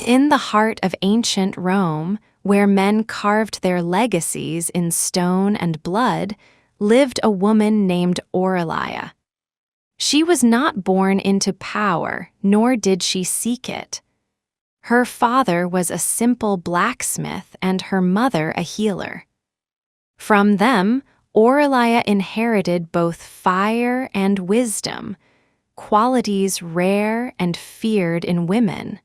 In the heart of ancient Rome, where men carved their legacies in stone and blood, lived a woman named Aurelia. She was not born into power, nor did she seek it. Her father was a simple blacksmith and her mother a healer. From them, Aurelia inherited both fire and wisdom, qualities rare and feared in women.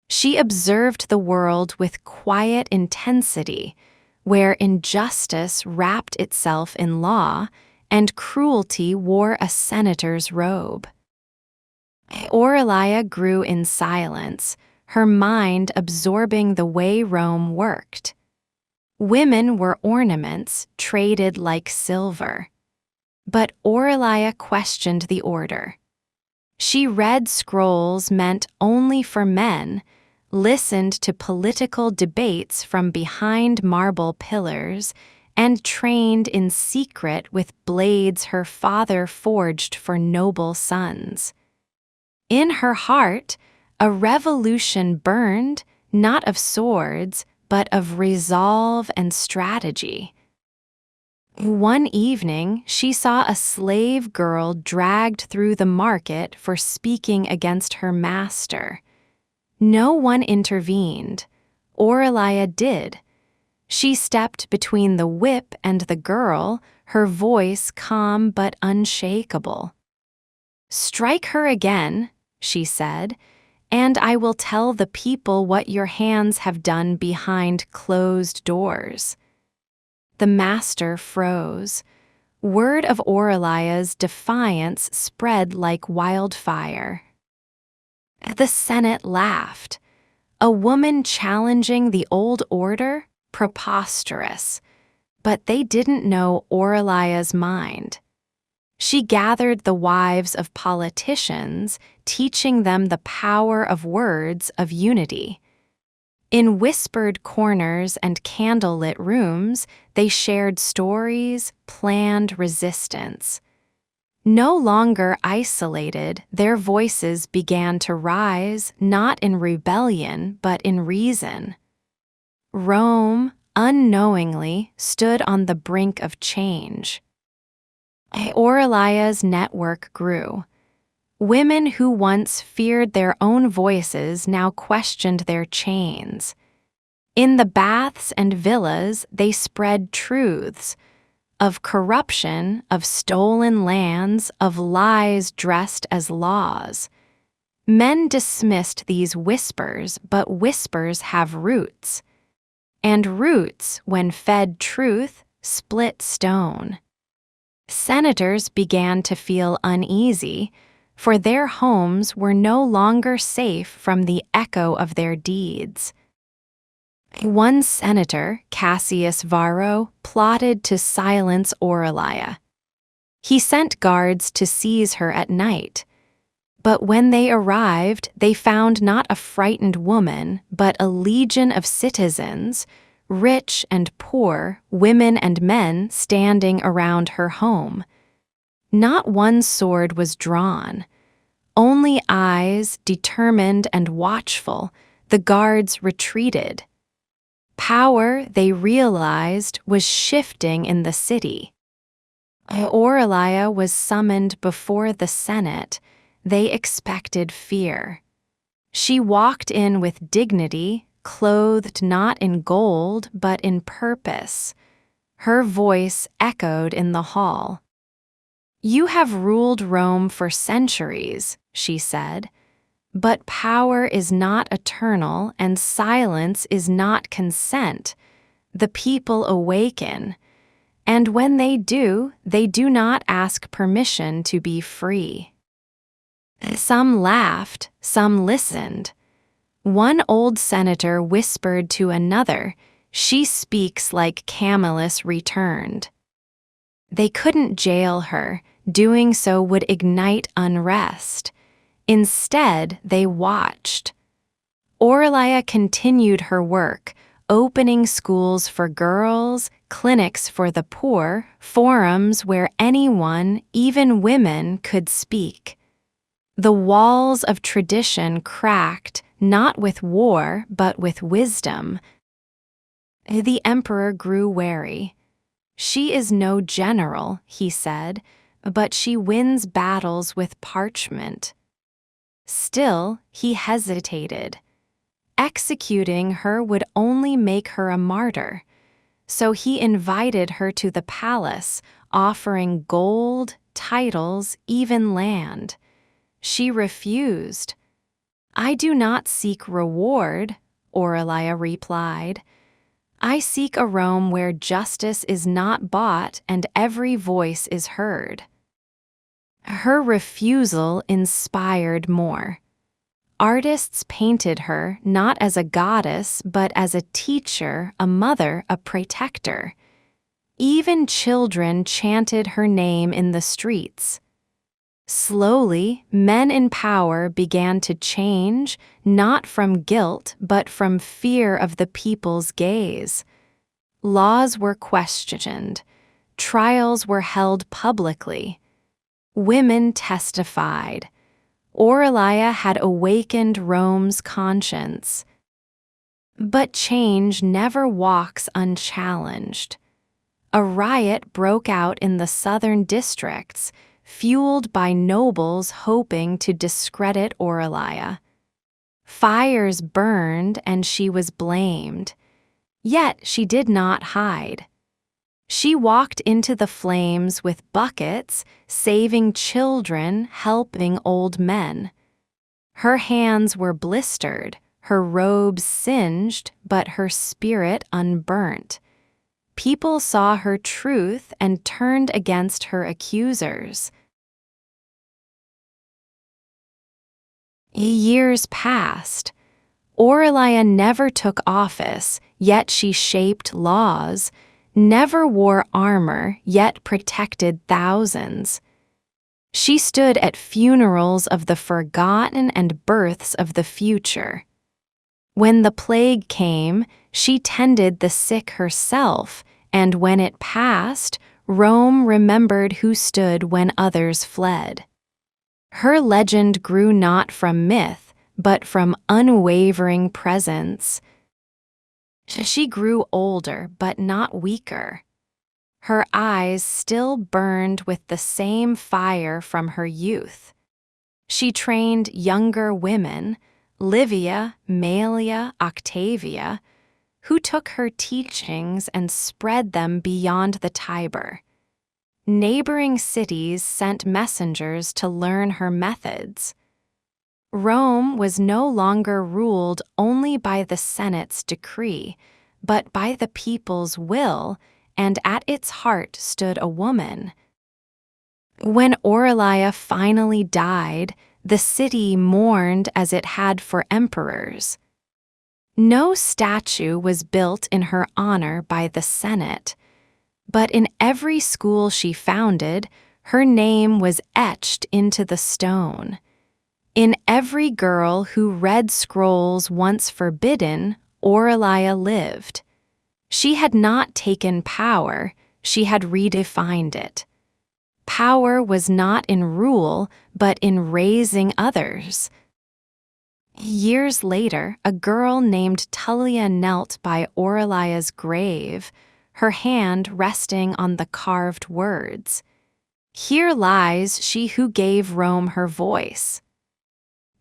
She observed the world with quiet intensity, where injustice wrapped itself in law and cruelty wore a senator's robe. Aurelia grew in silence, her mind absorbing the way Rome worked. Women were ornaments traded like silver. But Aurelia questioned the order. She read scrolls meant only for men, listened to political debates from behind marble pillars, and trained in secret with blades her father forged for noble sons. In her heart, a revolution burned, not of swords, but of resolve and strategy. One evening, she saw a slave girl dragged through the market for speaking against her master. No one intervened. Aurelia did. She stepped between the whip and the girl, her voice calm but unshakable. "Strike her again," she said, "and I will tell the people what your hands have done behind closed doors." The master froze. Word of Aurelia's defiance spread like wildfire. The Senate laughed. A woman challenging the old order? Preposterous. But they didn't know Aurelia's mind. She gathered the wives of politicians, teaching them the power of words of unity. In whispered corners and candlelit rooms, they shared stories, planned resistance. No longer isolated, their voices began to rise, not in rebellion, but in reason. Rome, unknowingly, stood on the brink of change. Aurelia's network grew. Women who once feared their own voices now questioned their chains. In the baths and villas, they spread truths of corruption, of stolen lands, of lies dressed as laws. Men dismissed these whispers, but whispers have roots. And roots, when fed truth, split stone. Senators began to feel uneasy, for their homes were no longer safe from the echo of their deeds. One senator, Cassius Varro, plotted to silence Aurelia. He sent guards to seize her at night. But when they arrived, they found not a frightened woman, but a legion of citizens, rich and poor, women and men, standing around her home. Not one sword was drawn. Only eyes, determined and watchful, the guards retreated. Power, they realized, was shifting in the city. Aurelia was summoned before the Senate. They expected fear. She walked in with dignity, clothed not in gold, but in purpose. Her voice echoed in the hall. "You have ruled Rome for centuries," she said. "But power is not eternal, and silence is not consent. The people awaken, and when they do not ask permission to be free." Some laughed, some listened. One old senator whispered to another, "She speaks like Camillus returned." They couldn't jail her. Doing so would ignite unrest. Instead, they watched. Aurelia continued her work, opening schools for girls, clinics for the poor, forums where anyone, even women, could speak. The walls of tradition cracked, not with war but with wisdom. The emperor grew wary. "She is no general," he said, "but she wins battles with parchment." Still, he hesitated. Executing her would only make her a martyr. So he invited her to the palace, offering gold, titles, even land. She refused. "I do not seek reward," Aurelia replied. "I seek a Rome where justice is not bought and every voice is heard." Her refusal inspired more. Artists painted her not as a goddess but as a teacher, a mother, a protector. Even children chanted her name in the streets. Slowly, men in power began to change, not from guilt but from fear of the people's gaze. Laws were questioned. Trials were held publicly. Women testified. Aurelia had awakened Rome's conscience. But change never walks unchallenged. A riot broke out in the southern districts, fueled by nobles hoping to discredit Aurelia. Fires burned and she was blamed. Yet she did not hide. She walked into the flames with buckets, saving children, helping old men. Her hands were blistered, her robes singed, but her spirit unburnt. People saw her truth and turned against her accusers. Years passed. Aurelia never took office, yet she shaped laws, never wore armor, yet protected thousands. She stood at funerals of the forgotten and births of the future. When the plague came, she tended the sick herself, and when it passed, Rome remembered who stood when others fled. Her legend grew not from myth, but from unwavering presence. She grew older, but not weaker. Her eyes still burned with the same fire from her youth. She trained younger women, Livia, Malia, Octavia, who took her teachings and spread them beyond the Tiber. Neighboring cities sent messengers to learn her methods. Rome was no longer ruled only by the Senate's decree, but by the people's will, and at its heart stood a woman. When Aurelia finally died, the city mourned as it had for emperors. No statue was built in her honor by the Senate, but in every school she founded, her name was etched into the stone. In every girl who read scrolls once forbidden, Aurelia lived. She had not taken power, she had redefined it. Power was not in rule, but in raising others. Years later, a girl named Tullia knelt by Aurelia's grave, her hand resting on the carved words. "Here lies she who gave Rome her voice."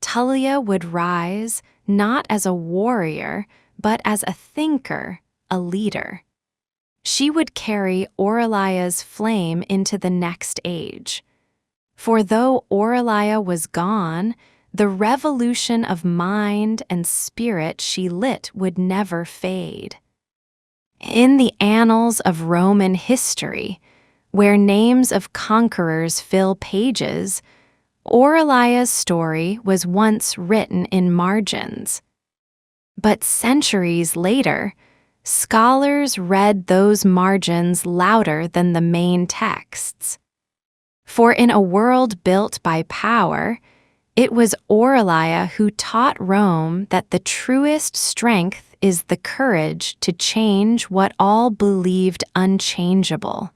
Tullia would rise, not as a warrior, but as a thinker, a leader. She would carry Aurelia's flame into the next age. For though Aurelia was gone, the revolution of mind and spirit she lit would never fade. In the annals of Roman history, where names of conquerors fill pages, Aurelia's story was once written in margins. But centuries later, scholars read those margins louder than the main texts. For in a world built by power, it was Aurelia who taught Rome that the truest strength is the courage to change what all believed unchangeable.